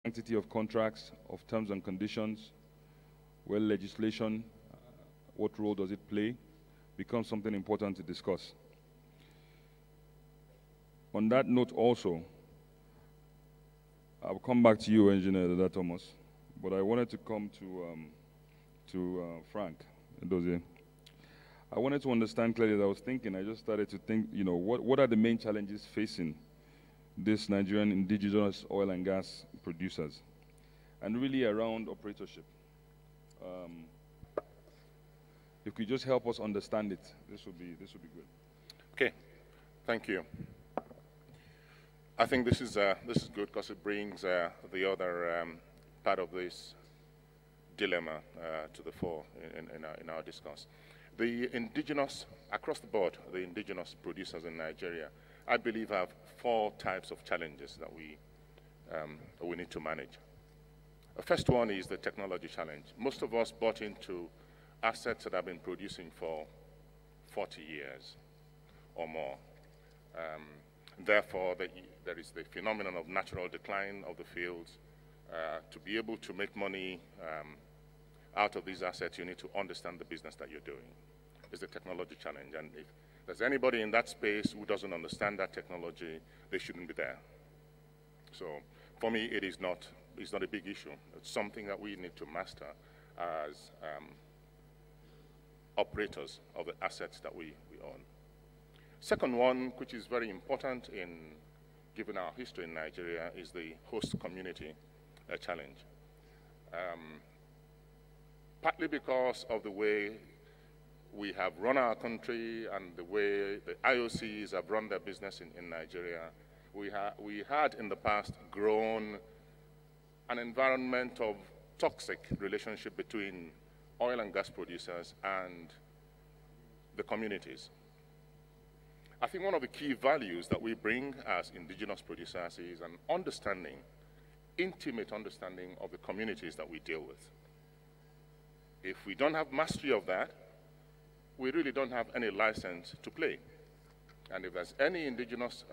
Sanctity of contracts, of terms and conditions, well, legislation, what role does it play, becomes something important to discuss. On that note also, I'll come back to you, Engineer Dada Thomas, but I wanted to come to Frank Dozie. I wanted to understand clearly, as I was thinking, I just started to think, you know, what are the main challenges facing this Nigerian indigenous oil and gas producers, and really around operatorship. If you just help us understand it, this would be good. Okay, thank you. I think this is good because it brings the other part of this dilemma to the fore in our discourse. The indigenous, across the board, the indigenous producers in Nigeria, I believe, have 4 types of challenges that we need to manage. The first one is the technology challenge. Most of us bought into assets that have been producing for 40 years or more. Therefore, there is the phenomenon of natural decline of the fields. To be able to make money out of these assets, you need to understand the business that you're doing. It's the technology challenge. And if there's anybody in that space who doesn't understand that technology, they shouldn't be there. So for me, it's not a big issue. It's something that we need to master as operators of the assets that we own. Second one, which is very important given our history in Nigeria, is the host community challenge. Partly because of the way we have run our country and the way the IOCs have run their business in Nigeria, we had in the past grown an environment of toxic relationship between oil and gas producers and the communities. I think one of the key values that we bring as indigenous producers is an understanding, intimate understanding of the communities that we deal with. If we don't have mastery of that, we really don't have any license to play. And if there's any indigenous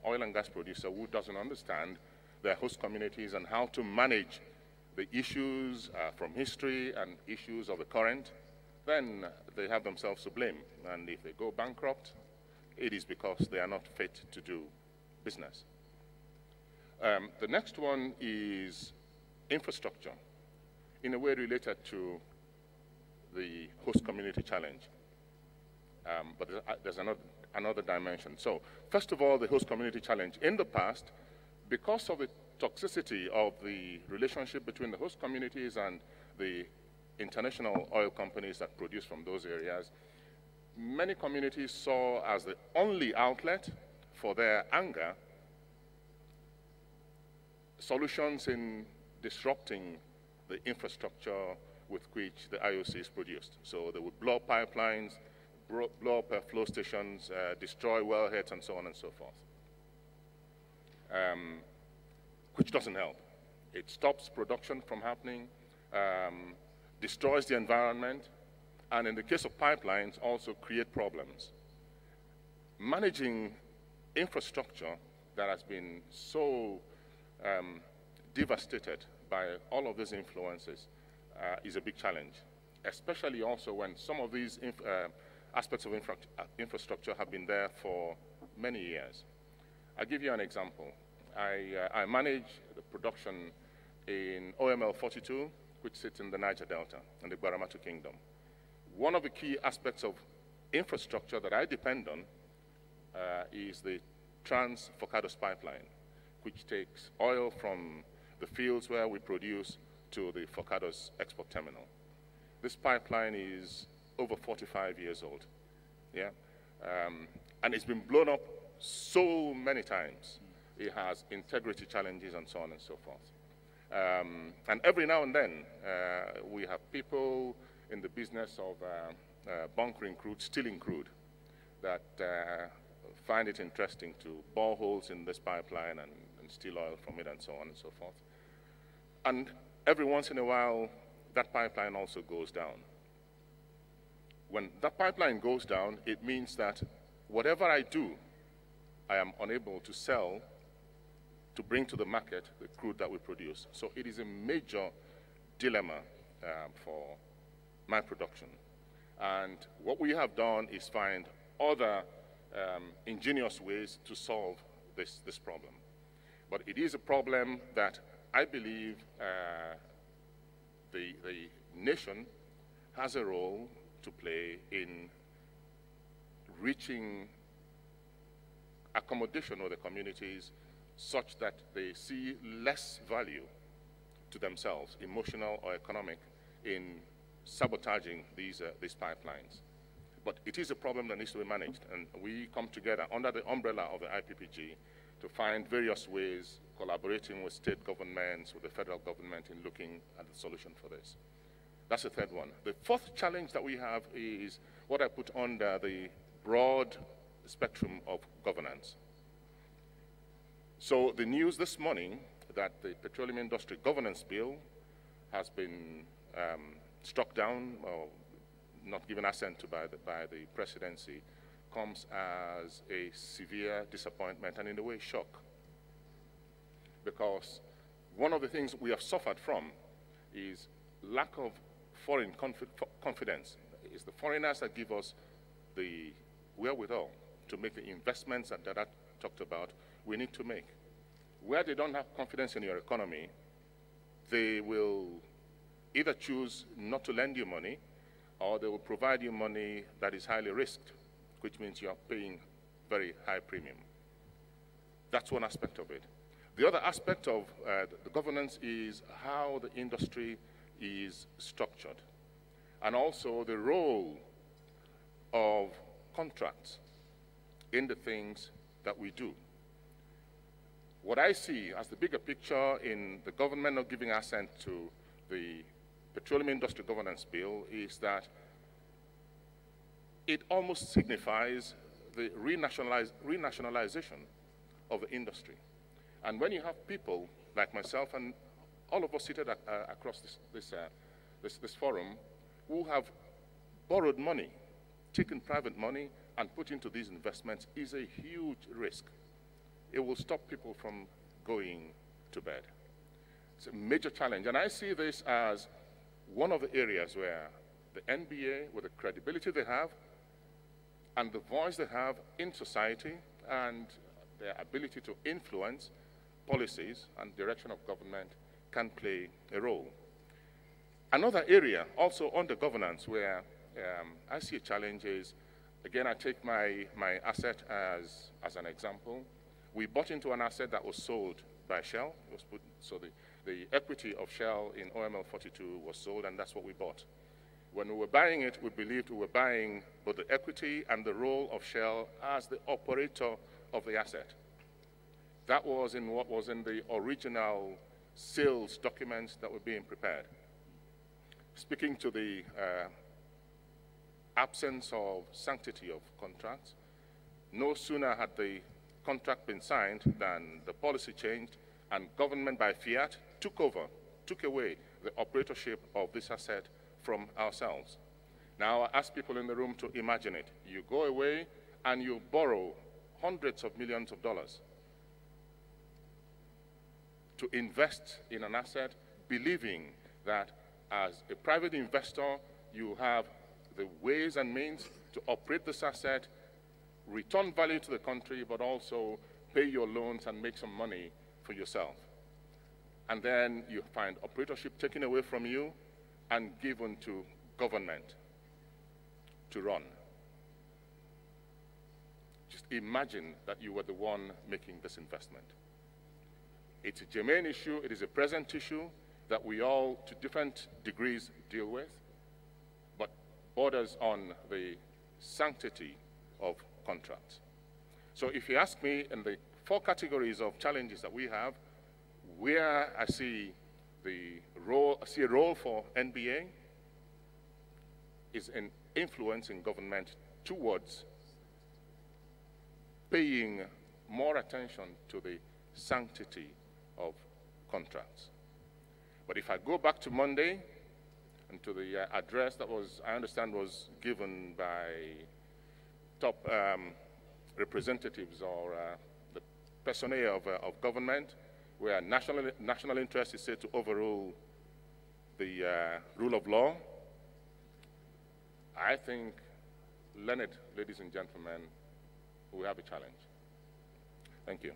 oil and gas producer who doesn't understand their host communities and how to manage the issues from history and issues of the current, then they have themselves to blame. And if they go bankrupt, it is because they are not fit to do business. The next one is infrastructure, in a way related to the host community challenge. But there's another dimension. So first of all, the host community challenge. In the past, because of the toxicity of the relationship between the host communities and the international oil companies that produce from those areas, many communities saw as the only outlet for their anger solutions in disrupting the infrastructure with which the IOCs produced. So they would blow up pipelines, blow up flow stations, destroy wellheads, and so on and so forth, which doesn't help. It stops production from happening, destroys the environment, and in the case of pipelines, also create problems. Managing infrastructure that has been so devastated by all of these influences is a big challenge, especially also when some of these aspects of infrastructure have been there for many years. I'll give you an example. I manage the production in OML 42, which sits in the Niger Delta in the Baramatu Kingdom. One of the key aspects of infrastructure that I depend on is the Trans-Forcados pipeline, which takes oil from the fields where we produce to the Forcados export terminal. This pipeline is over 45 years old, yeah? And it's been blown up so many times. It has integrity challenges and so on and so forth. And every now and then, we have people in the business of bunkering crude, stealing crude, that find it interesting to bore holes in this pipeline and steal oil from it and so on and so forth. And every once in a while, that pipeline also goes down. When that pipeline goes down, it means that whatever I do, I am unable to sell to bring to the market the crude that we produce. So it is a major dilemma for my production. And what we have done is find other ingenious ways to solve this problem. But it is a problem that I believe the nation has a role to play in reaching accommodation with the communities such that they see less value to themselves, emotional or economic, in sabotaging these pipelines. But it is a problem that needs to be managed, and we come together under the umbrella of the IPPG to find various ways, collaborating with state governments, with the federal government in looking at the solution for this. That's the third one. The fourth challenge that we have is what I put under the broad spectrum of governance. So the news this morning that the Petroleum Industry Governance Bill has been struck down or not given assent to by the presidency comes as a severe disappointment and in a way shock. Because one of the things we have suffered from is lack of foreign confidence. It's the foreigners that give us the wherewithal to make the investments that I talked about we need to make. Where they don't have confidence in your economy, they will either choose not to lend you money, or they will provide you money that is highly risked, which means you are paying very high premium. That's one aspect of it. The other aspect of the governance is how the industry is structured, and also the role of contracts in the things that we do. What I see as the bigger picture in the government not giving assent to the Petroleum Industry Governance Bill is that it almost signifies the renationalization of the industry. And when you have people like myself and all of us seated across this forum who have borrowed money, taken private money and put into these investments, is a huge risk. It will stop people from going to bed. It's a major challenge. And I see this as one of the areas where the NBA, with the credibility they have and the voice they have in society and their ability to influence policies and direction of government, can play a role. Another area also under governance where I see a challenge is, again, I take my asset as an example. We bought into an asset that was sold by Shell. It was put, so the equity of Shell in OML 42 was sold, and that's what we bought. When we were buying it, we believed we were buying both the equity and the role of Shell as the operator of the asset. That was in what was in the original sales documents that were being prepared. Speaking to the absence of sanctity of contracts, no sooner had the contract been signed than the policy changed, and government by fiat took away the operatorship of this asset from ourselves. Now I ask people in the room to imagine it. You go away and you borrow hundreds of millions of dollars to invest in an asset, believing that as a private investor, you have the ways and means to operate this asset, return value to the country, but also pay your loans and make some money for yourself. And then you find operatorship taken away from you and given to government to run. Just imagine that you were the one making this investment. It's a germane issue, it is a present issue that we all, to different degrees, deal with, but borders on the sanctity of contracts. So if you ask me, in the 4 categories of challenges that we have, where I see a role for NBA is in influencing government towards paying more attention to the sanctity of contracts. But if I go back to Monday and to the address that was, I understand, was given by top representatives or the personnel of government, where national interest is said to overrule the rule of law, I think, learned ladies and gentlemen, we have a challenge. Thank you.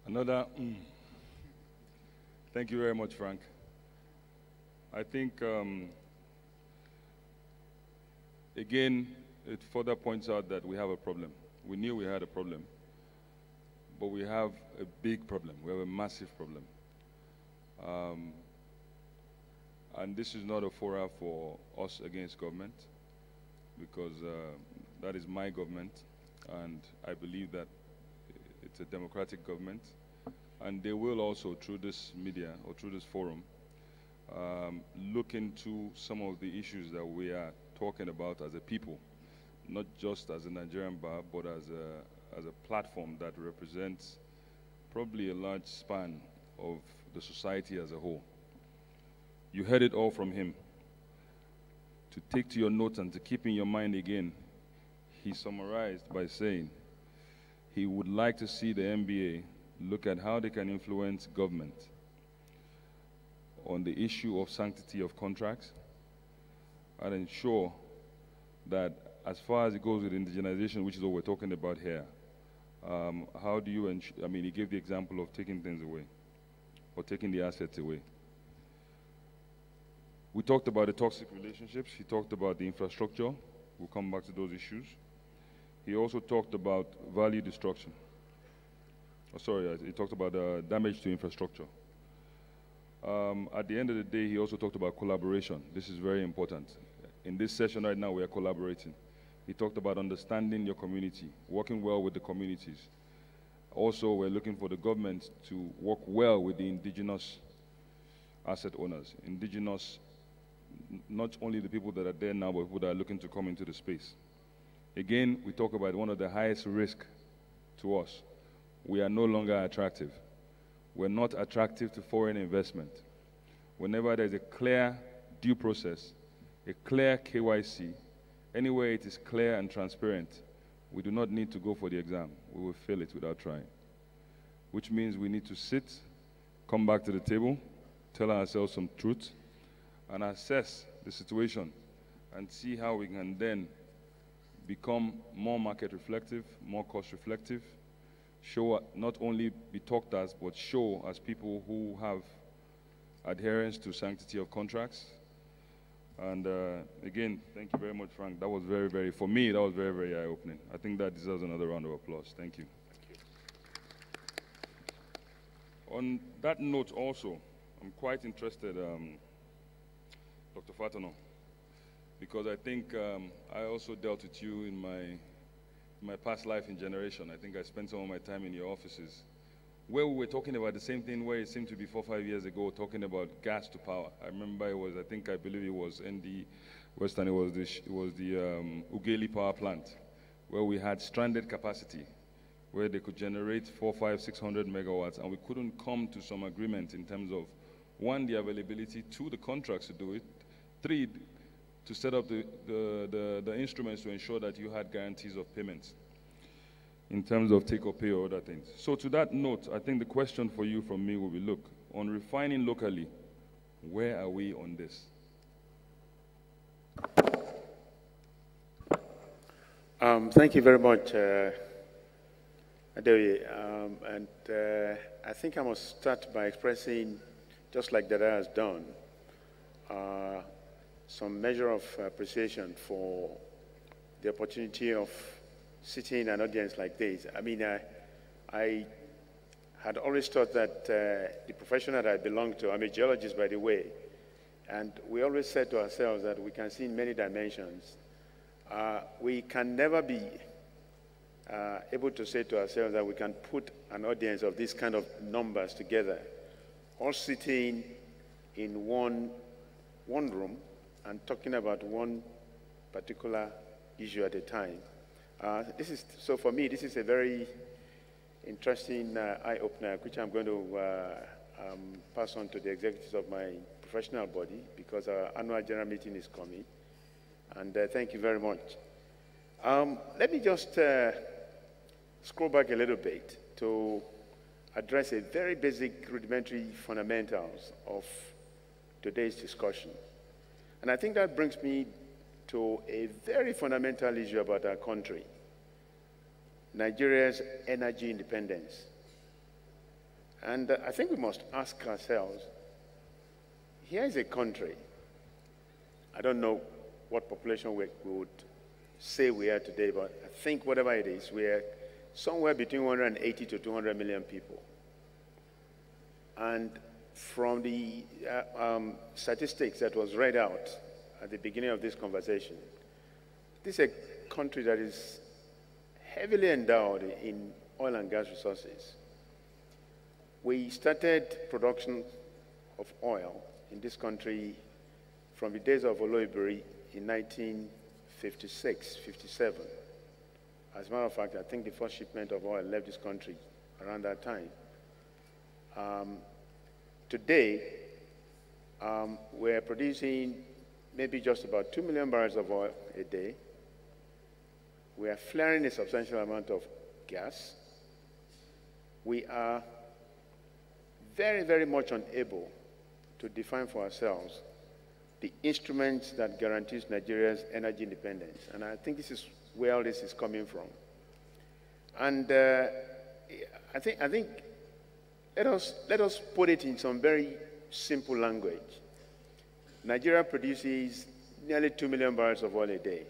Another, thank you very much, Frank. I think, again, it further points out that we have a problem. We knew we had a problem, but we have a big problem. We have a massive problem. And this is not a forum for us against government, because that is my government, and I believe that it's a democratic government. And they will also, through this media or through this forum, look into some of the issues that we are talking about as a people, not just as a Nigerian bar, but as a platform that represents probably a large span of the society as a whole. You heard it all from him. To take to your notes and to keep in your mind again, he summarized by saying he would like to see the NBA look at how they can influence government on the issue of sanctity of contracts and ensure that as far as it goes with indigenization, which is what we're talking about here, how do you ensure, I mean, he gave the example of taking things away or taking the assets away. We talked about the toxic relationships. He talked about the infrastructure. We'll come back to those issues. He also talked about value destruction. Oh, sorry, he talked about damage to infrastructure. At the end of the day, he also talked about collaboration. This is very important. In this session right now, we are collaborating. He talked about understanding your community, working well with the communities. Also, we're looking for the government to work well with the indigenous asset owners, indigenous, not only the people that are there now, but people that are looking to come into the space. Again, we talk about one of the highest risks to us. We are no longer attractive. We're not attractive to foreign investment. Whenever there's a clear due process, a clear KYC, anywhere it is clear and transparent, we do not need to go for the exam. We will fail it without trying. Which means we need to sit, come back to the table, tell ourselves some truth, and assess the situation and see how we can then become more market reflective, more cost reflective, show, not only be talked as, but show as people who have adherence to sanctity of contracts. And again, thank you very much, Frank. That was very, very, for me, that was very, very eye-opening. I think that deserves another round of applause. Thank you. Thank you. On that note also, I'm quite interested, Dr. Fatano, because I think I also dealt with you in my past life in generation. I think I spent some of my time in your offices where we were talking about the same thing where it seemed to be 4 or 5 years ago, talking about gas to power. I remember it was, I believe it was ND Western, it was the Ugeli power plant, where we had stranded capacity, where they could generate 400, 500, 600 megawatts, and we couldn't come to some agreement in terms of, one, the availability, two, the contracts to do it, three, to set up the instruments to ensure that you had guarantees of payments in terms of take or pay or other things. So to that note, I think the question for you from me will be, look, on refining locally, where are we on this? Thank you very much, Adeoye. I think I must start by expressing, just like Dada has done, some measure of appreciation for the opportunity of sitting in an audience like this. I mean, I had always thought that the profession that I belong to, I'm a geologist, by the way, and we always said to ourselves that we can see in many dimensions. We can never be able to say to ourselves that we can put an audience of this kind of numbers together, all sitting in one room and talking about one particular issue at a time. So for me, this is a very interesting eye-opener, which I'm going to pass on to the executives of my professional body, because our annual general meeting is coming. And thank you very much. Let me just scroll back a little bit to address a very basic rudimentary fundamentals of today's discussion. And I think that brings me to a very fundamental issue about our country, Nigeria's energy independence. And I think we must ask ourselves, here is a country, I don't know what population we would say we are today, but I think whatever it is, we are somewhere between 180 to 200 million people. And from the statistics that was read out at the beginning of this conversation, this is a country that is heavily endowed in oil and gas resources. We started production of oil in this country from the days of Oloibiri in 1956, 57. As a matter of fact, I think the first shipment of oil left this country around that time. Today, we're producing maybe just about 2 million barrels of oil a day. We are flaring a substantial amount of gas. We are very, very much unable to define for ourselves the instruments that guarantees Nigeria's energy independence. And I think this is where all this is coming from. And I think let us put it in some very simple language. Nigeria produces nearly 2 million barrels of oil a day.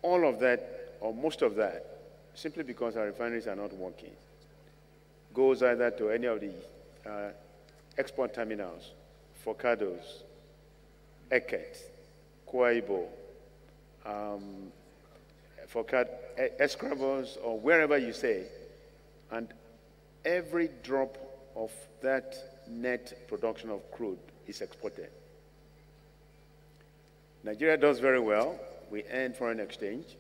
All of that, or most of that, simply because our refineries are not working, goes either to any of the export terminals, Forcados, Eket, Kwaibo, Escravos, or wherever you say, and every drop of that net production of crude is exported. Nigeria does very well. We earn foreign exchange.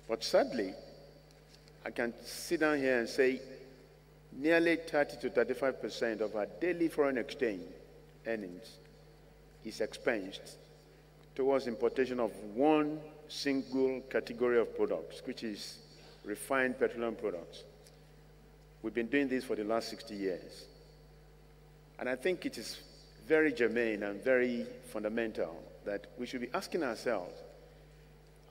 But sadly, I can sit down here and say nearly 30 to 35% of our daily foreign exchange earnings is expensed towards importation of one single category of products, which is refined petroleum products. We've been doing this for the last 60 years. And I think it is very germane and very fundamental that we should be asking ourselves,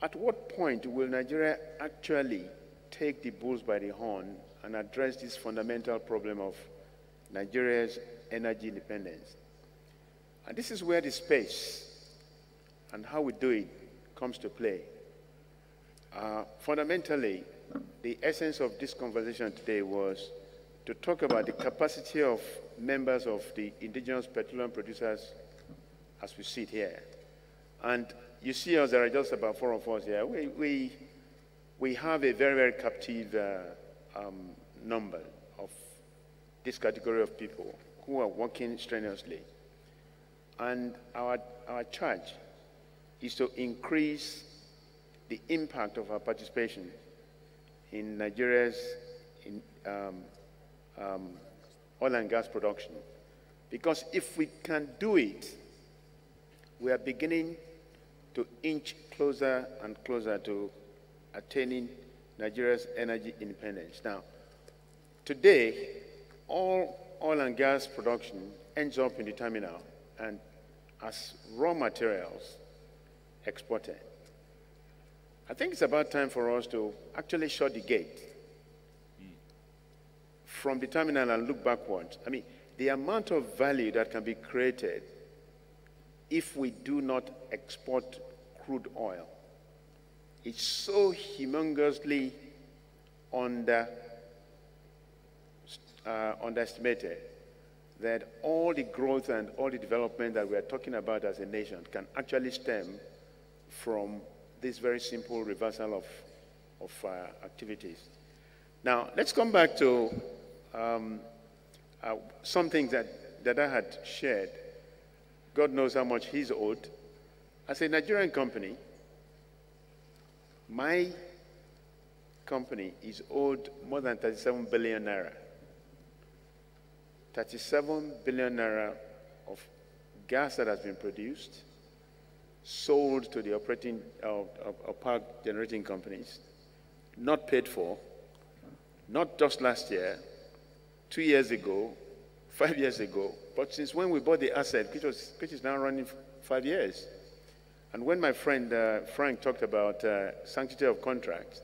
at what point will Nigeria actually take the bulls by the horn and address this fundamental problem of Nigeria's energy independence? And this is where the space and how we do it comes to play. Fundamentally, the essence of this conversation today was to talk about the capacity of members of the indigenous petroleum producers as we sit here. And you see us, there are just about 4 of us here. We have a very, very captive number of this category of people who are working strenuously. And our charge is to increase the impact of our participation in Nigeria's oil and gas production. Because if we can do it, we are beginning to inch closer and closer to attaining Nigeria's energy independence. Now, today, all oil and gas production ends up in the terminal and as raw materials exported. I think it's about time for us to actually shut the gate from the terminal and look backwards. I mean, the amount of value that can be created if we do not export crude oil is so humongously underestimated that all the growth and all the development that we are talking about as a nation can actually stem from this very simple reversal of activities. Now, let's come back to something that I had shared. God knows how much he's owed. As a Nigerian company, my company is owed more than 37 billion naira. 37 billion naira of gas that has been produced, sold to the operating or power generating companies, not paid for, not just last year, 2 years ago, 5 years ago, but since when we bought the asset, which is now running 5 years. And when my friend Frank talked about sanctity of contracts,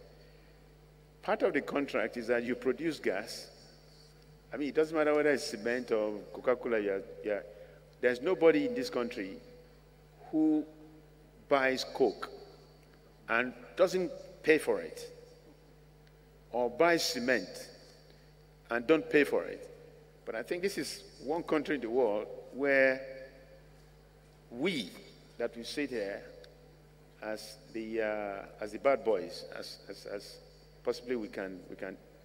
part of the contract is that you produce gas. I mean, it doesn't matter whether it's cement or Coca-Cola. There's nobody in this country who buys Coke and doesn't pay for it, or buys cement and don't pay for it. But I think this is one country in the world where we sit here as the bad boys, as possibly we can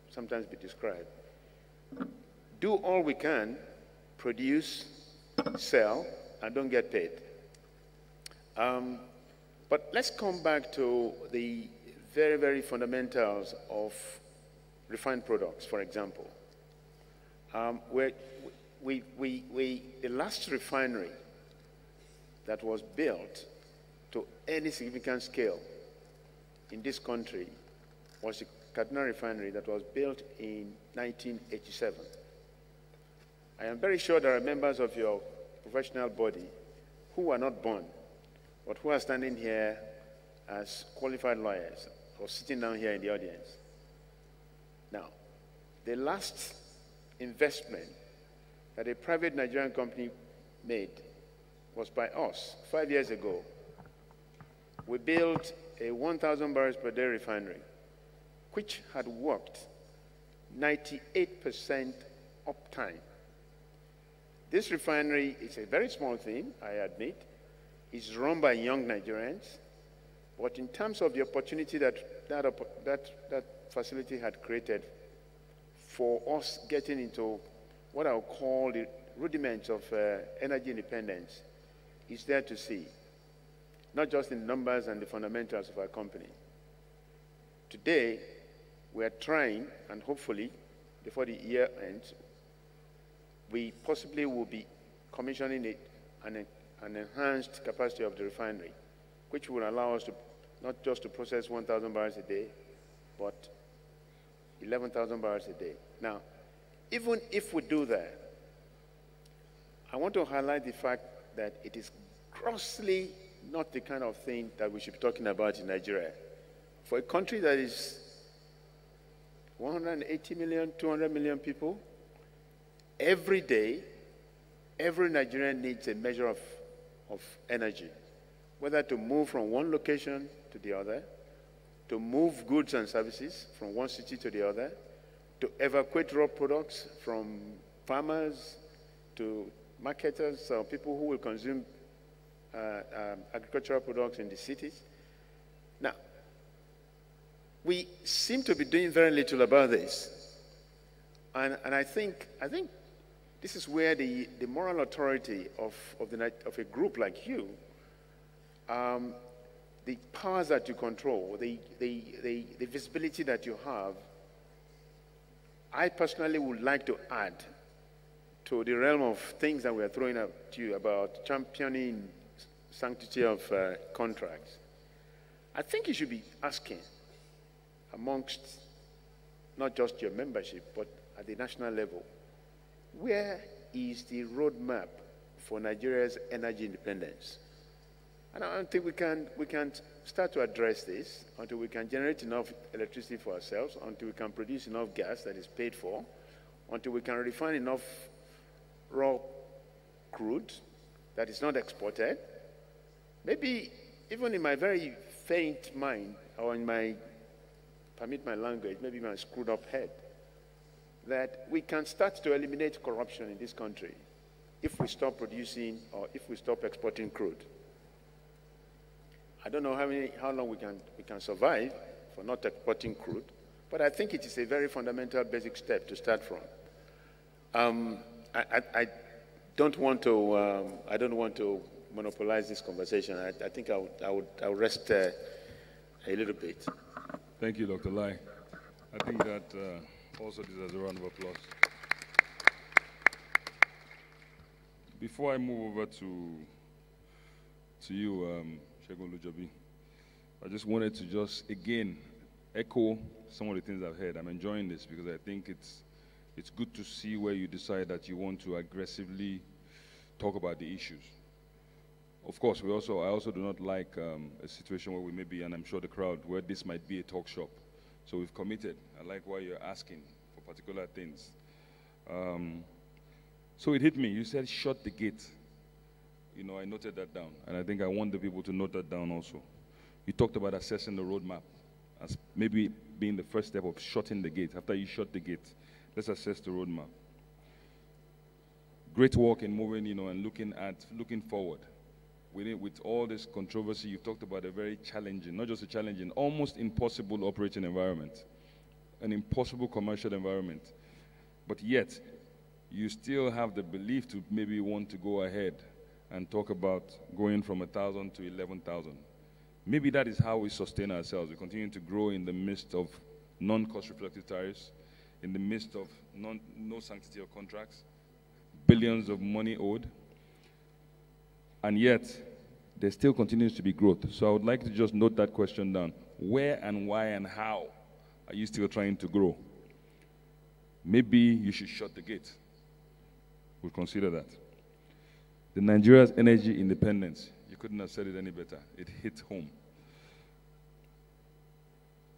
sometimes be described, do all we can, produce, sell, and don't get paid. But let's come back to the very, very fundamentals of refined products, for example. The last refinery that was built to any significant scale in this country was the Kaduna refinery that was built in 1987. I am very sure there are members of your professional body who were not born, but who are standing here as qualified lawyers or sitting down here in the audience. Now, the last investment that a private Nigerian company made was by us 5 years ago. We built a 1,000 barrels per day refinery, which had worked 98% uptime. This refinery is a very small thing, I admit. It's run by young Nigerians, but in terms of the opportunity that facility had created for us getting into what I would call the rudiments of energy independence, is there to see, not just in the numbers and the fundamentals of our company. Today, we are trying, and hopefully, before the year ends, we possibly will be commissioning an enhanced capacity of the refinery, which will allow us to not just to process 1,000 barrels a day, but 11,000 barrels a day. Now, even if we do that, I want to highlight the fact that it is grossly not the kind of thing that we should be talking about in Nigeria. For a country that is 180 million, 200 million people, every day, every Nigerian needs a measure of energy, whether to move from one location to the other, to move goods and services from one city to the other, to evacuate raw products from farmers to marketers or people who will consume agricultural products in the cities. Now, we seem to be doing very little about this. And I think this is where the moral authority of a group like you, the powers that you control, the visibility that you have, I personally would like to add to the realm of things that we are throwing up to you about championing sanctity of contracts. I think you should be asking amongst not just your membership, but at the national level, where is the roadmap for Nigeria's energy independence? And I don't think we can start to address this until we can generate enough electricity for ourselves, until we can produce enough gas that is paid for, until we can refine enough raw crude that is not exported. Maybe even in my very faint mind, or in my, permit my language, maybe my screwed up head, that we can start to eliminate corruption in this country if we stop producing or if we stop exporting crude. I don't know how long we can survive for not exporting crude, but I think it is a very fundamental basic step to start from. I don't want to monopolize this conversation. I think I'll rest a little bit. Thank you, Dr. Lai. I think that also deserves a round of applause. Before I move over to to you, Segun Lujobi. I just wanted to just, again, echo some of the things I've heard. I'm enjoying this because I think it's good to see where you decide that you want to aggressively talk about the issues. Of course, I also do not like a situation where we may be, and I'm sure the crowd, where this might be a talk shop. So we've committed. I like why you're asking for particular things. So it hit me. You said shut the gate. You know, I noted that down, and I think I want the people to note that down also. You talked about assessing the roadmap as maybe being the first step of shutting the gate. After you shut the gate, let's assess the roadmap. Great work in moving, you know, and looking forward. With all this controversy, you've talked about a very challenging, not just a challenging, almost impossible operating environment, an impossible commercial environment. But yet, you still have the belief to maybe want to go ahead and talk about going from 1,000 to 11,000. Maybe that is how we sustain ourselves. We continue to grow in the midst of non-cost reflective tariffs, in the midst of no sanctity of contracts, billions of money owed, and yet there still continues to be growth. So I would like to just note that question down. Where and why and how are you still trying to grow? Maybe you should shut the gate. We'll consider that. The Nigeria's energy independence, you couldn't have said it any better. It hit home.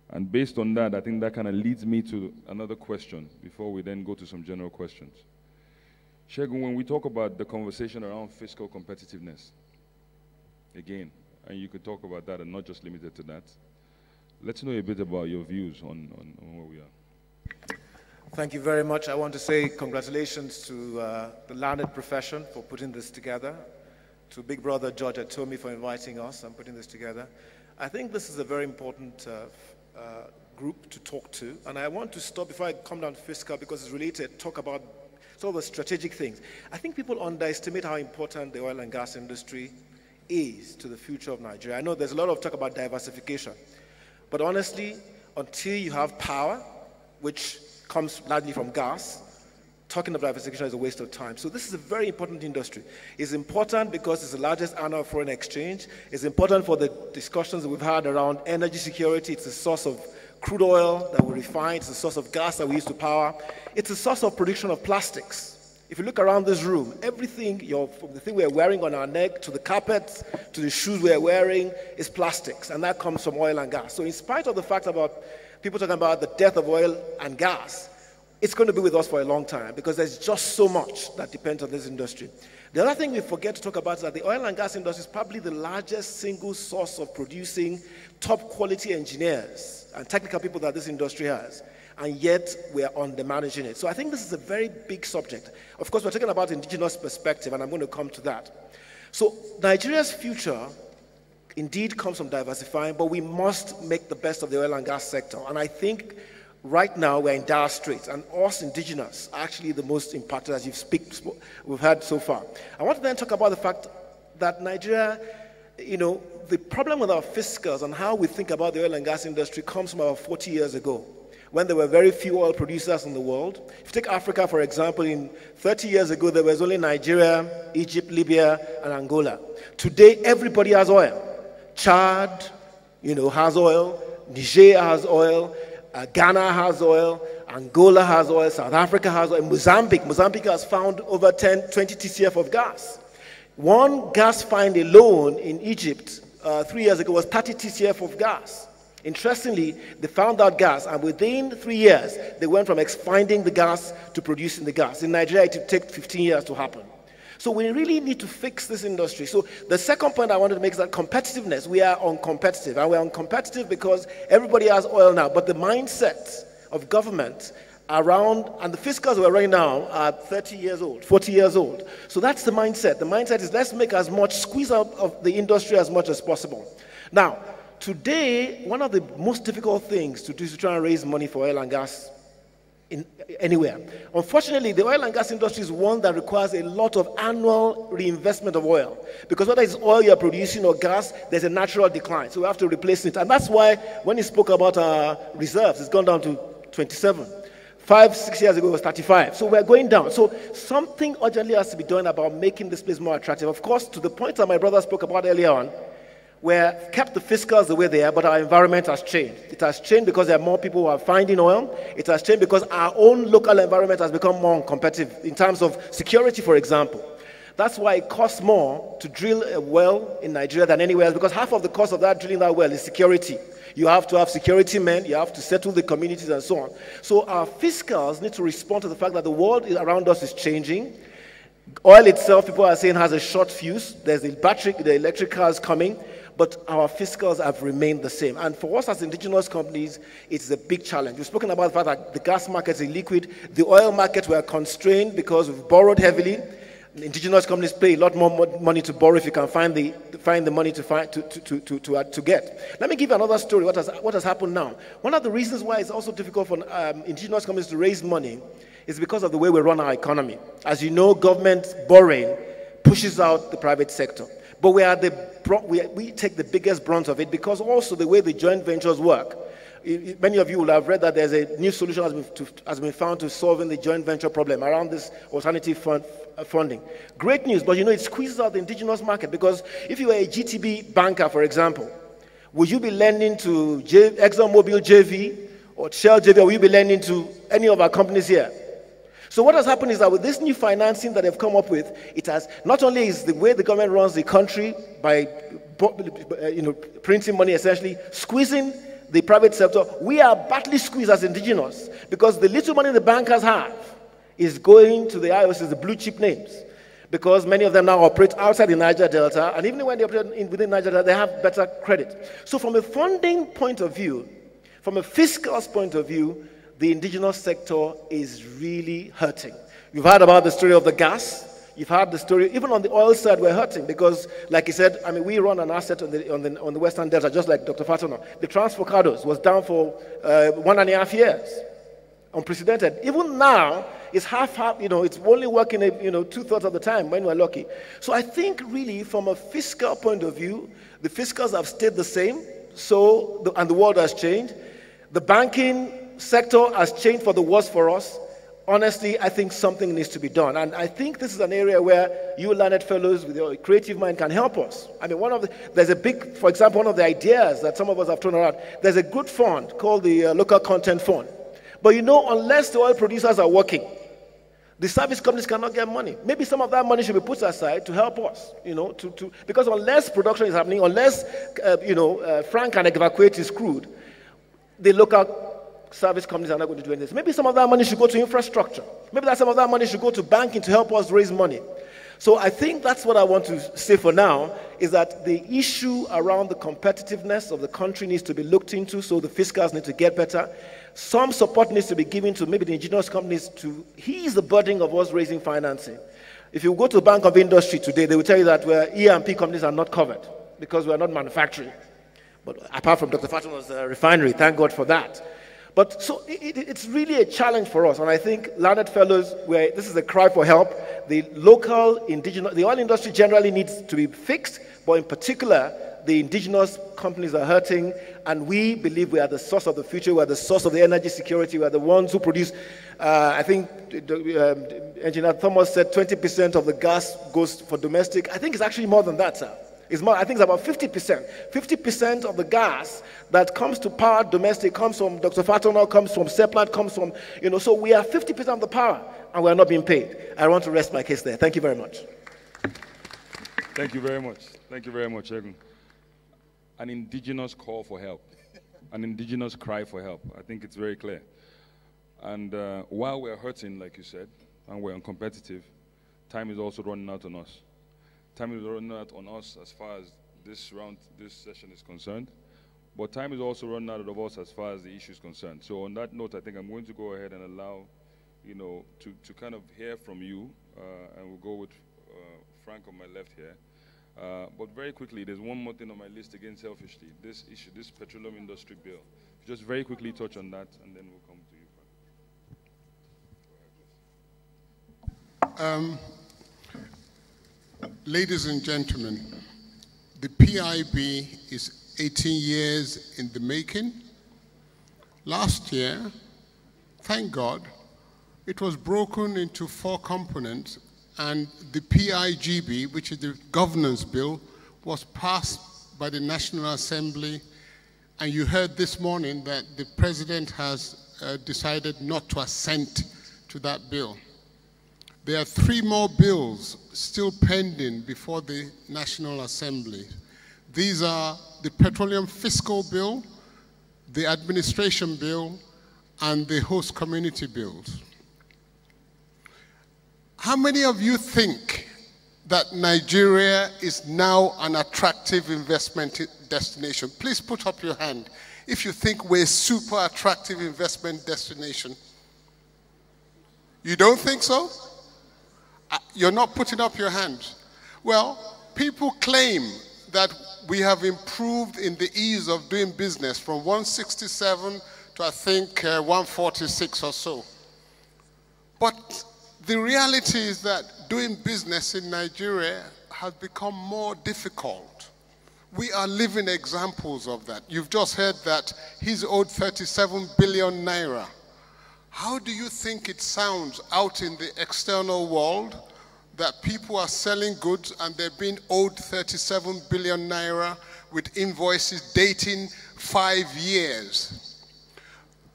And based on that, I think that kind of leads me to another question before we then go to some general questions. Segun, when we talk about the conversation around fiscal competitiveness, again, and you could talk about that and not just limited to that, let's know a bit about your views on where we are. Thank you very much. I want to say congratulations to the learned profession for putting this together, to Big Brother George Atomi for inviting us and putting this together. I think this is a very important group to talk to, and I want to stop before I come down to fiscal because it's related, talk about some of the strategic things. I think people underestimate how important the oil and gas industry is to the future of Nigeria. I know there's a lot of talk about diversification, but honestly, until you have power, which comes largely from gas, talking about diversification is a waste of time. So this is a very important industry. It's important because it's the largest earner of foreign exchange. It's important for the discussions that we've had around energy security. It's a source of crude oil that we refine. It's a source of gas that we use to power. It's a source of production of plastics. If you look around this room, everything, from the thing we're wearing on our neck, to the carpets, to the shoes we're wearing, is plastics, and that comes from oil and gas. So in spite of the fact about people talking about the death of oil and gas, it's going to be with us for a long time because there's just so much that depends on this industry. The other thing we forget to talk about is that the oil and gas industry is probably the largest single source of producing top quality engineers and technical people that this industry has, and yet we're under-managing it. So I think this is a very big subject. Of course, we're talking about indigenous perspective, and I'm going to come to that. So Nigeria's future indeed comes from diversifying, but we must make the best of the oil and gas sector. And I think right now we're in dire straits, and us indigenous are actually the most impacted, as we've heard so far. I want to then talk about the fact that Nigeria, you know, the problem with our fiscals and how we think about the oil and gas industry comes from about 40 years ago, when there were very few oil producers in the world. If you take Africa, for example, in 30 years ago, there was only Nigeria, Egypt, Libya, and Angola. Today, everybody has oil. Chad, you know, has oil. Niger has oil. Ghana has oil. Angola has oil. South Africa has oil. Mozambique has found over 20 TCF of gas. One gas find alone in Egypt 3 years ago was 30 TCF of gas. Interestingly, they found out gas, and within 3 years, they went from finding the gas to producing the gas. In Nigeria, it would take 15 years to happen. So we really need to fix this industry. So the second point I wanted to make is that competitiveness, we are uncompetitive. And we're uncompetitive because everybody has oil now, but the mindset of government around, and the fiscals we're running now are 30 years old, 40 years old. So that's the mindset. The mindset is let's make as much, squeeze out of the industry as much as possible. Now, today, one of the most difficult things to do is to try and raise money for oil and gas anywhere. Unfortunately, the oil and gas industry is one that requires a lot of annual reinvestment of oil. Because whether it's oil you're producing or gas, there's a natural decline. So we have to replace it. And that's why when he spoke about our reserves, it's gone down to 27. 5, 6 years ago, it was 35. So we're going down. So something urgently has to be done about making this place more attractive. Of course, to the point that my brother spoke about earlier on, we've kept the fiscals the way they are, but our environment has changed. It has changed because there are more people who are finding oil. It has changed because our own local environment has become more competitive in terms of security, for example. That's why it costs more to drill a well in Nigeria than anywhere else, because half of the cost of that drilling that well is security. You have to have security men, you have to settle the communities and so on. So our fiscals need to respond to the fact that the world around us is changing. Oil itself, people are saying, has a short fuse. There's the battery, the electric cars coming, but our fiscals have remained the same. And for us as indigenous companies, it's a big challenge. We've spoken about the fact that the gas market is illiquid. The oil market, we are constrained because we've borrowed heavily. Indigenous companies pay a lot more money to borrow if you can find the money to get. Let me give you another story. What has happened now? One of the reasons why it's also difficult for indigenous companies to raise money is because of the way we run our economy. As you know, government borrowing pushes out the private sector, but we take the biggest brunt of it because also the way the joint ventures work. Many of you will have read that there's a new solution has been found to solving the joint venture problem around this alternative funding. Great news, but you know, it squeezes out the indigenous market because if you were a GTB banker, for example, would you be lending to ExxonMobil JV or Shell JV, or will you be lending to any of our companies here? So what has happened is that with this new financing that they've come up with, it has not only is the way the government runs the country by printing money, essentially squeezing the private sector. We are badly squeezed as indigenous because the little money the bankers have is going to the IOCs, the blue chip names, because many of them now operate outside the Niger Delta, and even when they operate within Niger Delta, they have better credit. So from a funding point of view, from a fiscal point of view, the indigenous sector is really hurting. You've heard about the story of the gas. You've heard the story, even on the oil side, we're hurting because, like he said, I mean, we run an asset on the Western Delta, just like Dr. Fatona. The Transfocados was down for 1.5 years, unprecedented. Even now, it's half, it's only working, 2/3 of the time when we're lucky. So I think really from a fiscal point of view, the fiscals have stayed the same, and the world has changed. The banking sector has changed for the worse for us. Honestly, I think something needs to be done. And I think this is an area where you learned fellows with your creative mind can help us. I mean, for example, one of the ideas that some of us have thrown around, there's a good fund called the Local Content Fund. But unless the oil producers are working, the service companies cannot get money. Maybe some of that money should be put aside to help us, because unless production is happening, unless, Frank can evacuate his crude, the local service companies are not going to do anything. Maybe some of that money should go to infrastructure. Maybe some of that money should go to banking to help us raise money. So I think that's what I want to say for now, is that the issue around the competitiveness of the country needs to be looked into, so the fiscals need to get better. Some support needs to be given to maybe the indigenous companies to ease the burden of us raising financing. If you go to Bank of Industry today, they will tell you that E&P companies are not covered because we are not manufacturing. But apart from Dr. Fatona's refinery, thank God for that. But so it's really a challenge for us, and I think learned fellows, this is a cry for help. The oil industry generally needs to be fixed, but in particular, the indigenous companies are hurting, and we believe we are the source of the future. We are the source of the energy security. We are the ones who produce. I think Engineer Thomas said 20% of the gas goes for domestic. I think it's actually more than that, sir. It's more, I think it's about 50%. 50% of the gas that comes to power domestic comes from Dr. Fatona, comes from Seplat, comes from, so we are 50% of the power, and we are not being paid. I want to rest my case there. Thank you very much. Thank you very much. Thank you very much, Egun. An indigenous call for help, an indigenous cry for help. I think it's very clear. And while we're hurting, like you said, and we're uncompetitive, time is also running out on us. Time is running out on us as far as this session is concerned, but time is also running out of us as far as the issue is concerned. So on that note, I think I'm going to go ahead and allow, to kind of hear from you, and we'll go with Frank on my left here. But very quickly, there's one more thing on my list again, selfishly, this issue, this petroleum industry bill. Just very quickly touch on that, and then we'll come to you, Frank. Ladies and gentlemen, the PIB is 18 years in the making. Last year, thank God, it was broken into 4 components, and the PIGB, which is the governance bill, was passed by the National Assembly, and you heard this morning that the President has decided not to assent to that bill. There are 3 more bills still pending before the National Assembly. These are the Petroleum Fiscal Bill, the Administration Bill, and the Host Community Bills. How many of you think that Nigeria is now an attractive investment destination? Please put up your hand if you think we're a super attractive investment destination. You don't think so? You're not putting up your hand. Well, people claim that we have improved in the ease of doing business from 167 to I think 146 or so. But the reality is that doing business in Nigeria has become more difficult. We are living examples of that. You've just heard that he's owed 37 billion naira. How do you think it sounds out in the external world that people are selling goods and they're being owed 37 billion naira with invoices dating 5 years?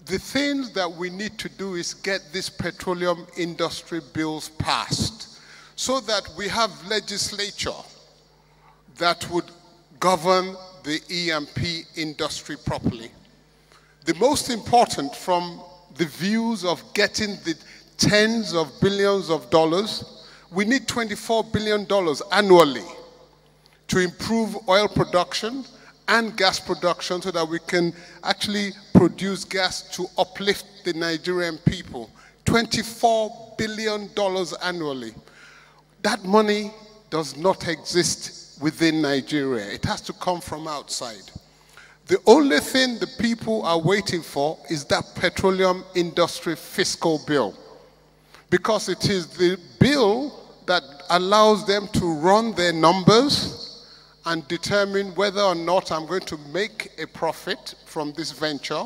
The things that we need to do is get these petroleum industry bills passed so that we have legislature that would govern the E&P industry properly. The most important from the views of getting the tens of billions of dollars, we need $24 billion annually to improve oil production and gas production so that we can actually produce gas to uplift the Nigerian people. $24 billion annually. That money does not exist within Nigeria. It has to come from outside. The only thing the people are waiting for is that petroleum industry fiscal bill, because it is the bill that allows them to run their numbers and determine whether or not I'm going to make a profit from this venture,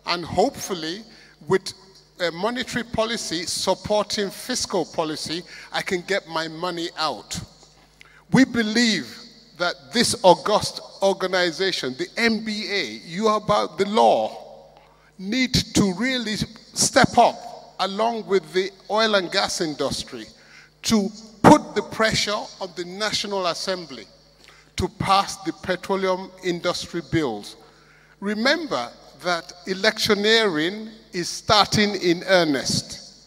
and hopefully with a monetary policy supporting fiscal policy, I can get my money out. We believe that this august organization, the NBA, you are about the law, need to really step up along with the oil and gas industry to put the pressure on the National Assembly to pass the petroleum industry bills. Remember that electioneering is starting in earnest.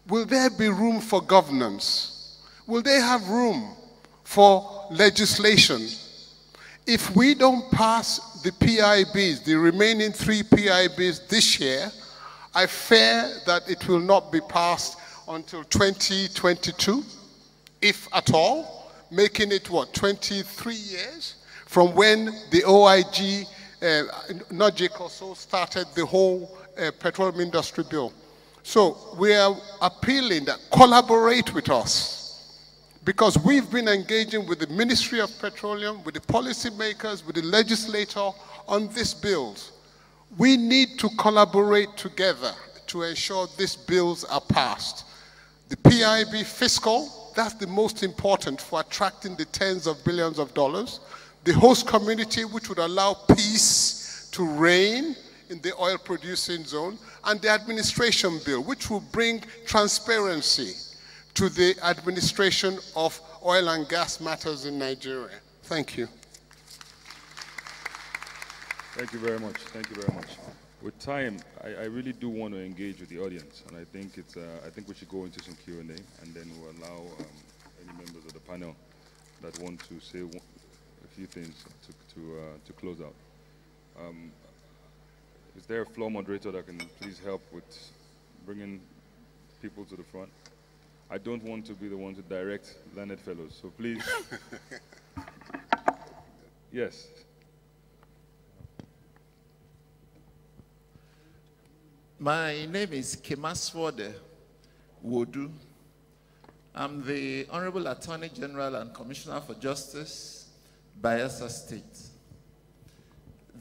Will there be room for governance? Will they have room for legislation? If we don't pass the PIBs, the remaining 3 PIBs this year, I fear that it will not be passed until 2022, if at all, making it, what, 23 years from when the OIG, Nojik also started the whole petroleum industry bill. So we are appealing that collaborate with us, because we've been engaging with the Ministry of Petroleum, with the policymakers, with the legislator on these bills. We need to collaborate together to ensure these bills are passed. The PIB fiscal, that's the most important for attracting the tens of billions of dollars. The host community, which would allow peace to reign in the oil producing zone, and the administration bill, which will bring transparency to the administration of oil and gas matters in Nigeria. Thank you. Thank you very much. Thank you very much. With time, I really do want to engage with the audience, and I think it's I think we should go into some Q&A, and then we'll allow any members of the panel that want to say a few things to close out. Is there a floor moderator that can please help with bringing people to the front? I don't want to be the one to direct learned fellows, so please. Yes. My name is Kemaswode Wodu. I'm the Honorable Attorney General and Commissioner for Justice, Bayelsa State.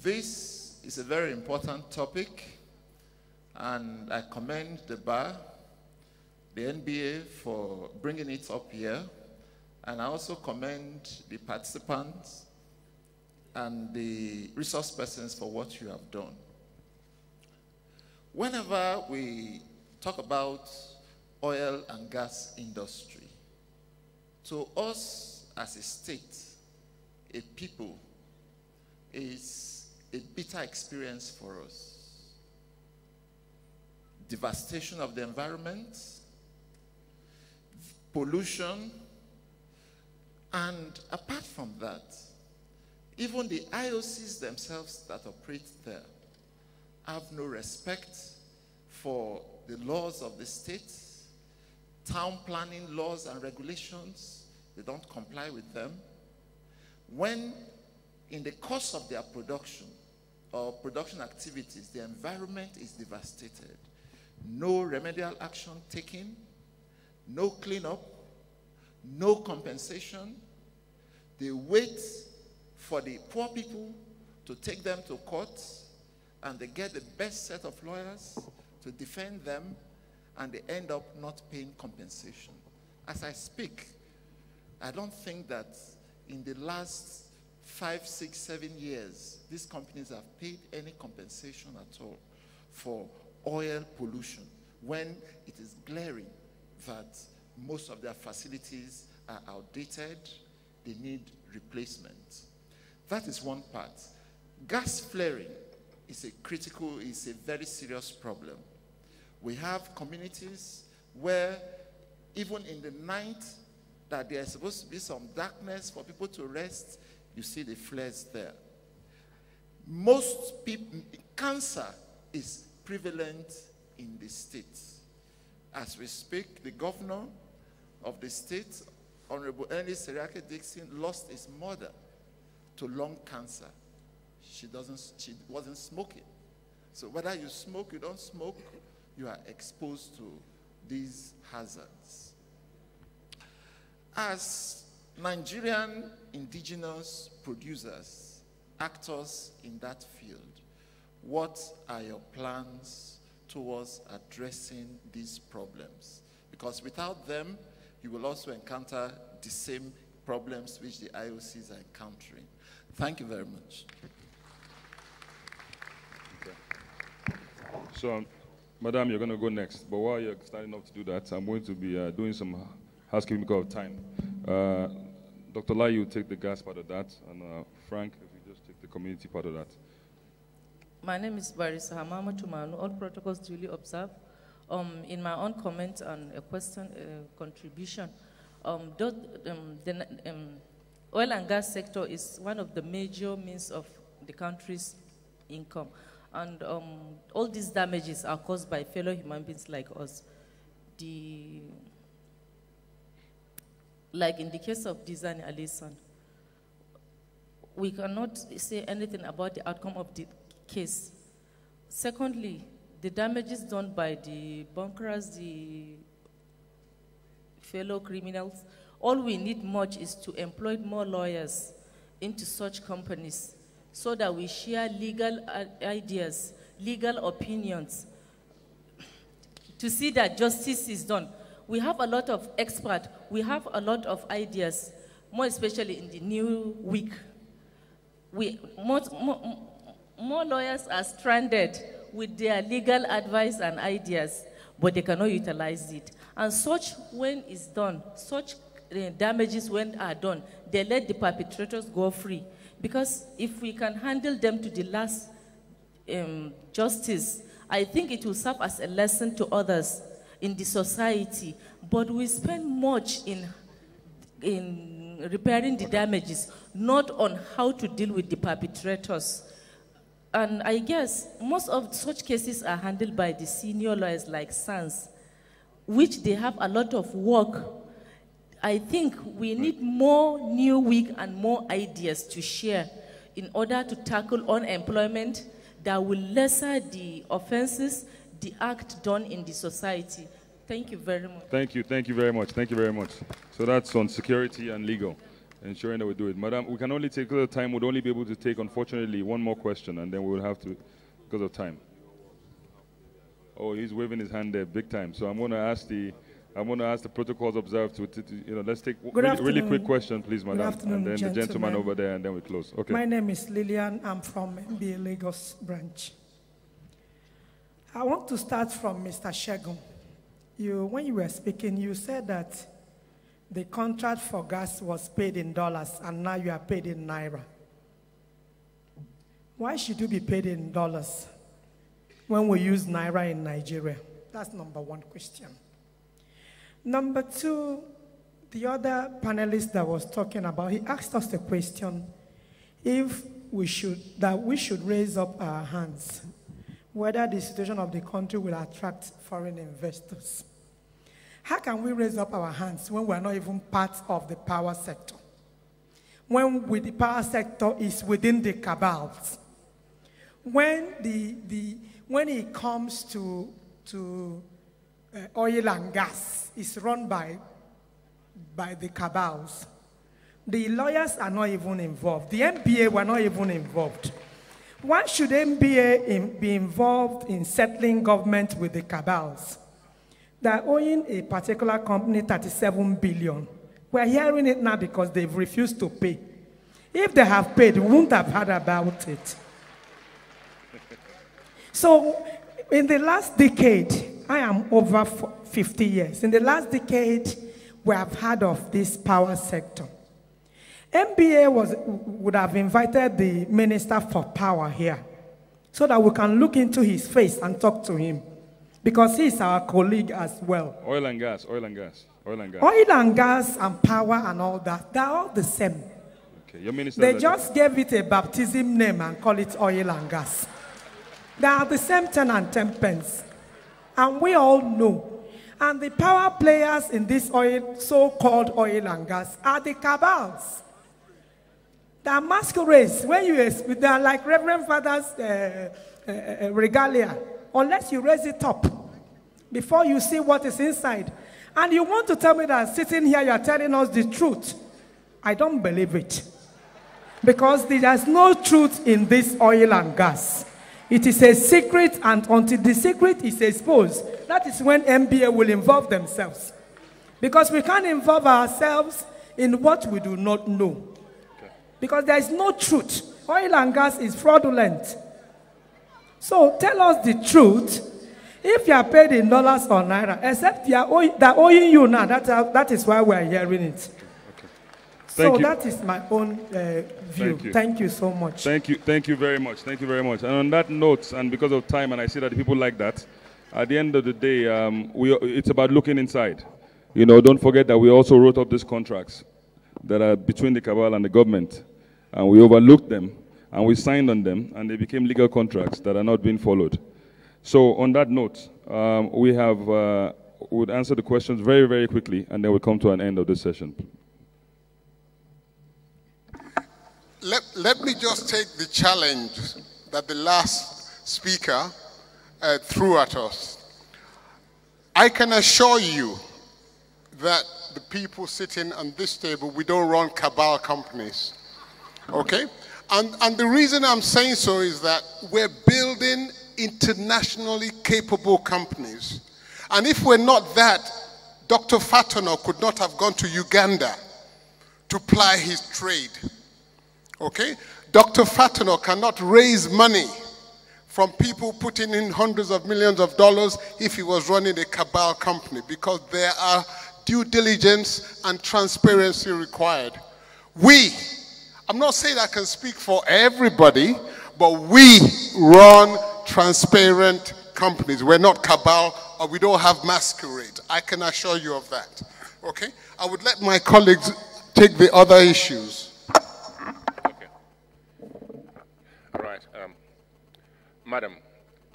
This is a very important topic, and I commend the bar the NBA for bringing it up here, and I also commend the participants and the resource persons for what you have done. Whenever we talk about oil and gas industry, to us as a state, a people, is a bitter experience for us. Devastation of the environment, pollution, and apart from that, even the IOCs themselves that operate there have no respect for the laws of the state, town planning laws and regulations. They don't comply with them. When in the course of their production or production activities, the environment is devastated, no remedial action taken, no cleanup, no compensation. They wait for the poor people to take them to court, and they get the best set of lawyers to defend them, and they end up not paying compensation. As I speak, I don't think that in the last 5, 6, 7 years, these companies have paid any compensation at all for oil pollution, when it is glaring that most of their facilities are outdated, they need replacement. That is one part. Gas flaring is a very serious problem. We have communities where even in the night that there is supposed to be some darkness for people to rest, you see the flares there. Most people, cancer is prevalent in the state. As we speak, the governor of the state, Honorable Ernest Seriake Dixon, lost his mother to lung cancer. She wasn't smoking. So whether you smoke, you don't smoke, you are exposed to these hazards. As Nigerian indigenous producers, actors in that field, what are your plans towards addressing these problems? Because without them, you will also encounter the same problems which the IOCs are encountering. Thank you very much. Okay. So, Madam, you're going to go next. But while you're starting off to do that, I'm going to be doing some housekeeping because of time. Dr. Lai, you take the gas part of that, and Frank, if you just take the community part of that. My name is Barisa Hamama Tumanu, all protocols duly observed. In my own comment and a question, contribution, the oil and gas sector is one of the major means of the country's income. And all these damages are caused by fellow human beings like us. Like in the case of Dizani Alisan, we cannot say anything about the outcome of the case. Secondly, the damages done by the bunkers, the fellow criminals, all we need much is to employ more lawyers into such companies so that we share legal ideas, legal opinions, to see that justice is done. We have a lot of experts, we have a lot of ideas, more especially in the new week. More lawyers are stranded with their legal advice and ideas, but they cannot utilize it. And such, when it's done, such damages when are done, they let the perpetrators go free. Because if we can handle them to the last justice, I think it will serve as a lesson to others in the society. But we spend much in repairing the damages, not on how to deal with the perpetrators. And I guess most of such cases are handled by the senior lawyers like SANS, which they have a lot of work. I think we need more new week and more ideas to share in order to tackle unemployment that will lessen the offenses, the act done in the society. Thank you very much. Thank you very much. Thank you very much. So that's on security and legal, ensuring that we do it. Madam, we can only take, because of time, we'd only be able to take, unfortunately, one more question, and then we will have to, because of time. Oh, he's waving his hand there big time. So I'm going to ask the I'm going to ask the protocols observed let's take really quick question, please, madam. Good afternoon, and then the gentleman gentlemen. over there, and then we close. Okay. My name is Lillian. I'm from MBA Lagos branch. I want to start from Mr. Shegun. When you were speaking, you said that the contract for gas was paid in dollars, and now you are paid in naira. Why should you be paid in dollars when we use naira in Nigeria? That's number one question. Number two, the other panelist that was talking about, he asked us the question if we should raise up our hands, whether the situation of the country will attract foreign investors. How can we raise up our hands when we're not even part of the power sector? When the power sector is within the cabals? When it comes to oil and gas, it's run by the cabals. The lawyers are not even involved. The MBA were not even involved. Why should MBA be involved in settling government with the cabals? They're owing a particular company 37 billion. We're hearing it now because they've refused to pay. If they have paid, we wouldn't have heard about it. So, in the last decade, I am over 50 years. In the last decade, we have heard of this power sector. MBA would have invited the Minister for Power here so that we can look into his face and talk to him, because he's our colleague as well. Oil and gas, oil and gas, oil and gas. Oil and gas and power and all that, they're all the same. Okay, your minister. They just gave it a baptism name and call it oil and gas. They are the same 10 and 10 pence. And we all know. And the power players in this so-called oil and gas are the cabals. They are masquerades. They are like Reverend Father's regalia. Unless you raise it up before you see what is inside. And you want to tell me that sitting here you are telling us the truth. I don't believe it. Because there's no truth in this oil and gas. It is a secret, and until the secret is exposed, that is when MBA will involve themselves. Because we can't involve ourselves in what we do not know. Because there is no truth. Oil and gas is fraudulent. So tell us the truth. If you are paid in dollars or naira, except they're owing you now, that is why we are hearing it. So that is my own view. Thank you so much. Thank you very much. Thank you very much. And on that note, and because of time, and I see that people like that, at the end of the day, it's about looking inside. Don't forget that we also wrote up these contracts that are between the cabal and the government, and we overlooked them, and we signed on them, and they became legal contracts that are not being followed. So on that note, we would answer the questions very, very quickly, and then we'll come to an end of this session. Let me just take the challenge that the last speaker threw at us. I can assure you that the people sitting on this table, we don't run cabal companies, okay? And the reason I'm saying so is that we're building internationally capable companies. And if we're not that, Dr. Fatono could not have gone to Uganda to ply his trade. Okay? Dr. Fatono cannot raise money from people putting in hundreds of millions of dollars if he was running a cabal company, because there are due diligence and transparency required. I'm not saying I can speak for everybody, but we run transparent companies. We're not cabal, or we don't have masquerade. I can assure you of that. Okay? I would let my colleagues take the other issues. All right. Madam,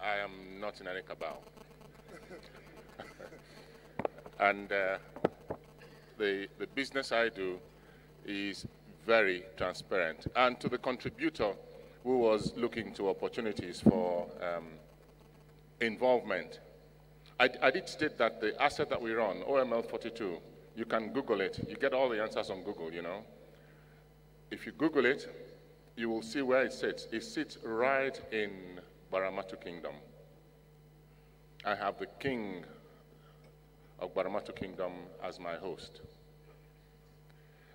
I am not in any cabal. And the business I do is very transparent. And to the contributor who was looking to opportunities for involvement, I did state that the asset that we run, OML 42, you can Google it. You get all the answers on Google, If you Google it, you will see where it sits. It sits right in Baramatu Kingdom. I have the king of Gbaramato Kingdom as my host.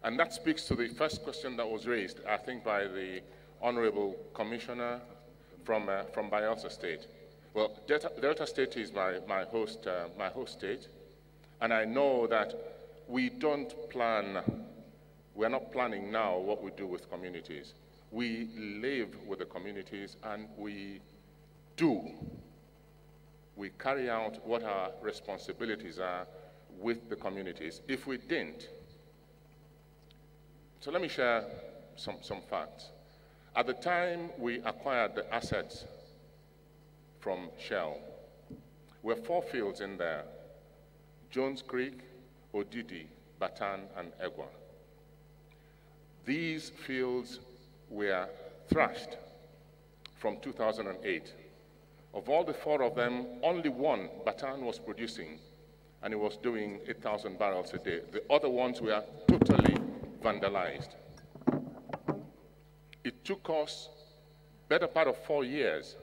And that speaks to the first question that was raised, I think, by the Honorable Commissioner from Bayelsa State. Well, Delta State is my host state, and I know that we're not planning now what we do with communities. We live with the communities, and we carry out what our responsibilities are with the communities. If we didn't, so let me share some facts. At the time we acquired the assets from Shell, there were 4 fields in there: Jones Creek, Odidi, Batan, and Egwa. These fields were thrashed from 2008. Of all the 4 of them, only one, Batan, was producing, and it was doing 8,000 barrels a day. The other ones were totally vandalized. It took us better part of 4 years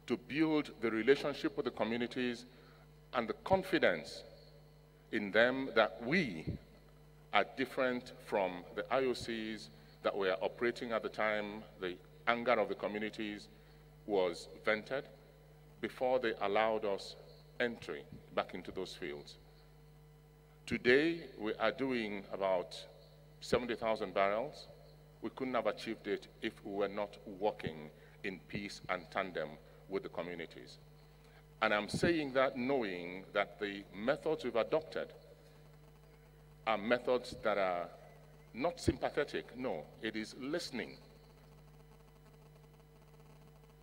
to build the relationship with the communities and the confidence in them that we are different from the IOCs that were operating at the time. The anger of the communities was vented before they allowed us entry back into those fields. Today, we are doing about 70,000 barrels. We couldn't have achieved it if we were not working in peace and tandem with the communities. And I'm saying that knowing that the methods we've adopted are methods that are not sympathetic. No, it is listening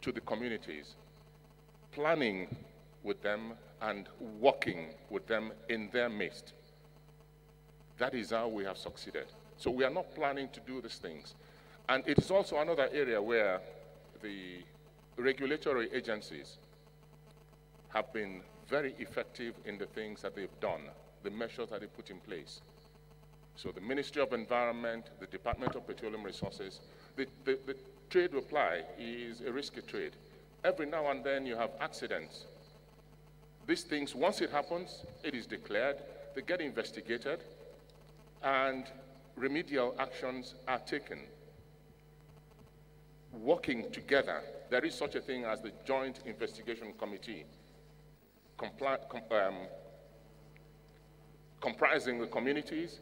to the communities, planning with them, and working with them in their midst. That is how we have succeeded. So we are not planning to do these things. And it is also another area where the regulatory agencies have been very effective in the things that they've done, the measures that they put in place. So the Ministry of Environment, the Department of Petroleum Resources, the trade we apply is a risky trade. Every now and then you have accidents. These things, once it happens, it is declared, they get investigated, and remedial actions are taken. Working together, there is such a thing as the Joint Investigation Committee, comprising the communities,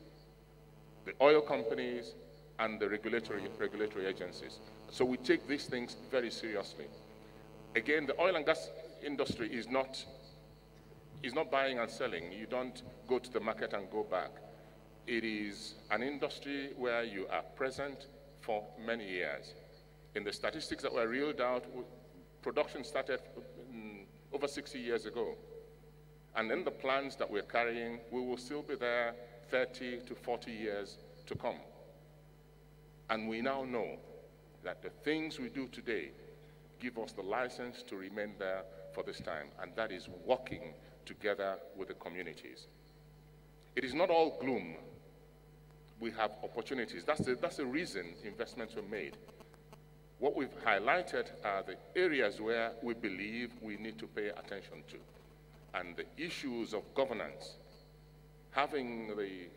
the oil companies, and the regulatory agencies. So we take these things very seriously. Again, the oil and gas industry is not buying and selling. You don't go to the market and go back. It is an industry where you are present for many years. In the statistics that were reeled out, production started over 60 years ago. And in the plans that we're carrying, we will still be there 30 to 40 years to come. And we now know that the things we do today give us the license to remain there for this time, and that is working together with the communities. It is not all gloom. We have opportunities. That's the reason investments were made. What we've highlighted are the areas where we believe we need to pay attention to. And the issues of governance, having the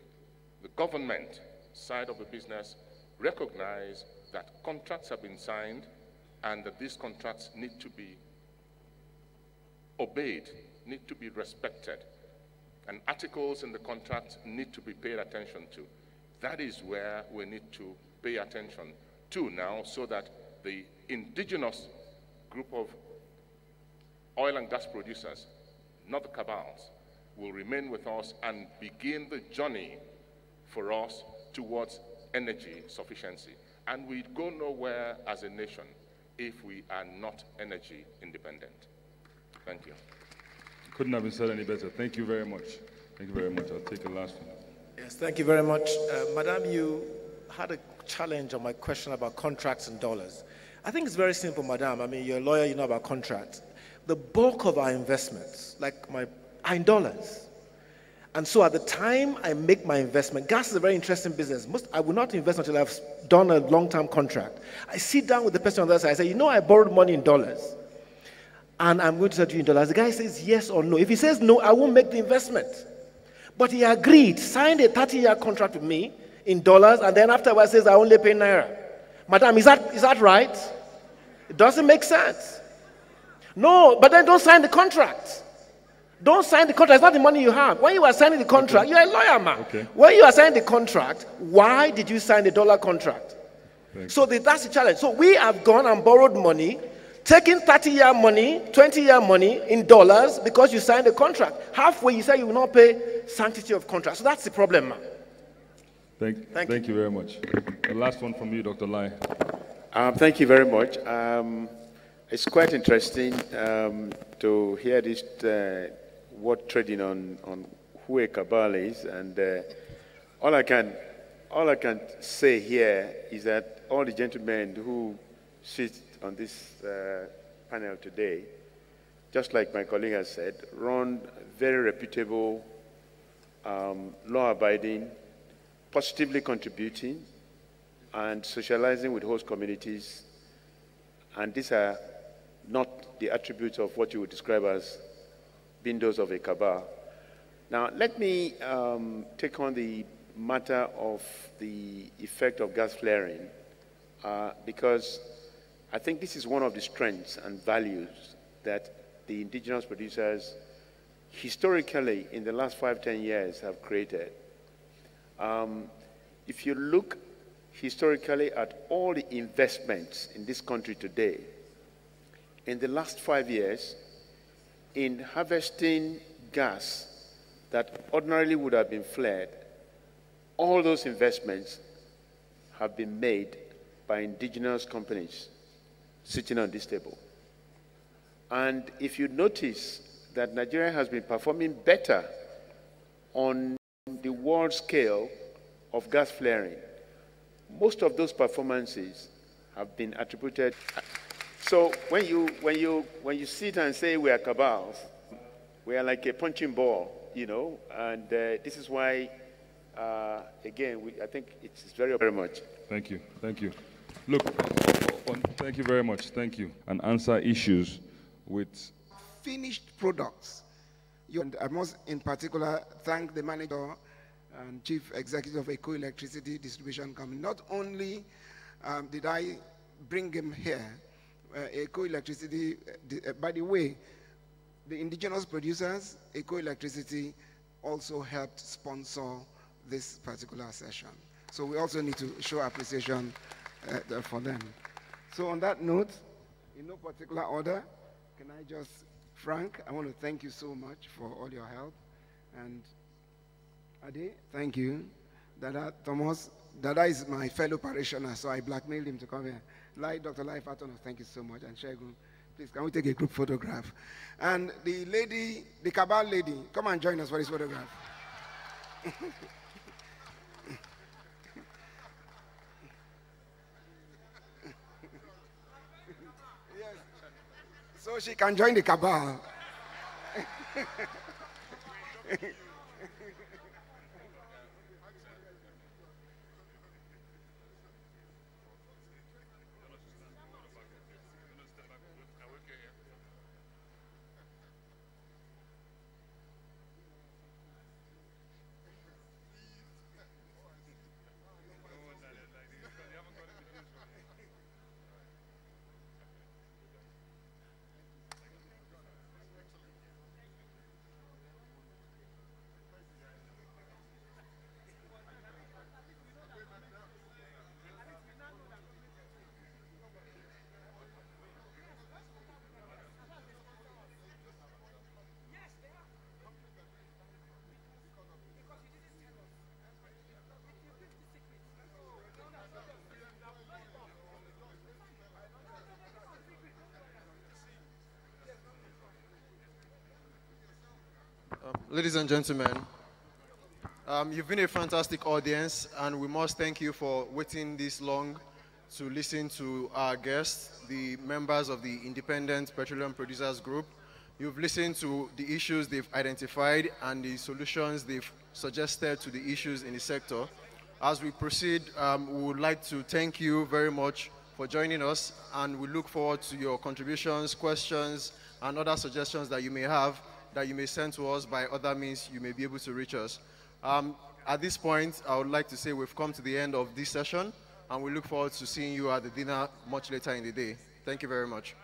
government side of the business recognize that contracts have been signed and that these contracts need to be obeyed, need to be respected, and articles in the contract need to be paid attention to. That is where we need to pay attention to now, so that the indigenous group of oil and gas producers, not the cabals, will remain with us and begin the journey for us towards energy sufficiency. And we go nowhere as a nation if we are not energy independent. Thank you. Couldn't have been said any better. Thank you very much. Thank you very much. I'll take the last one. Yes, thank you very much. Madam, you had a challenge on my question about contracts and dollars. I think it's very simple, Madam. I mean, you're a lawyer, you know about contracts. The bulk of our investments, are in dollars. And so at the time I make my investment, gas is a very interesting business. I will not invest until I've done a long-term contract. I sit down with the person on the other side, I say, I borrowed money in dollars, and I'm going to sell you in dollars. The guy says yes or no. If he says no, I won't make the investment. But he agreed, signed a 30-year contract with me in dollars, and then afterwards says, I only pay naira. Madam, is that right? It doesn't make sense. No, but then don't sign the contract. Don't sign the contract. It's not the money you have. When you are signing the contract, you're a lawyer, man. When you are signing the contract, why did you sign the dollar contract? So that's the challenge. So we have gone and borrowed money, taking 30-year money, 20-year money in dollars because you signed the contract. Halfway, you say you will not pay sanctity of contract. So that's the problem, man. Thank you very much. The last one from you, Dr. Lai. Thank you very much. It's quite interesting to hear this word trading on who a cabal is, and all I can say here is that all the gentlemen who sit on this panel today, just like my colleague has said, run very reputable, law-abiding, positively contributing, and socializing with host communities. And these are not the attributes of what you would describe as being those of a cabal. Now, let me take on the matter of the effect of gas flaring, because I think this is one of the strengths and values that the indigenous producers historically in the last 5-10 years have created. If you look historically at all the investments in this country today, in the last 5 years, in harvesting gas that ordinarily would have been flared, all those investments have been made by indigenous companies sitting on this table. And if you notice that Nigeria has been performing better on the world scale of gas flaring, most of those performances have been attributed. So when you sit and say we are cabals, we are like a punching ball, you know, and this is why, again, I think it's very, very much. Thank you. Look, thank you very much. Thank you. And answer issues with finished products. And I must, in particular, thank the manager and chief executive of Eco Electricity Distribution Company. Not only did I bring him here, Eco Electricity, by the way, the indigenous producers, Eco Electricity, also helped sponsor this particular session. So we also need to show appreciation for them. So on that note, in no particular order, can I just, Frank, I want to thank you so much for all your help. And Ade, thank you. Dada, Thomas, Dada is my fellow parishioner, so I blackmailed him to come here. Dr. Lai Fatono, thank you so much. And Shegun, please, can we take a group photograph? And the lady, the cabal lady, come and join us for this photograph. Yes. So she can join the cabal. Ladies and gentlemen, you've been a fantastic audience, and we must thank you for waiting this long to listen to our guests, the members of the Independent Petroleum Producers Group. You've listened to the issues they've identified and the solutions they've suggested to the issues in the sector. As we proceed, we would like to thank you very much for joining us, and we look forward to your contributions, questions, and other suggestions that you may have that you may send to us by other means, you may be able to reach us. At this point, I would like to say we've come to the end of this session, and we look forward to seeing you at the dinner much later in the day. Thank you very much.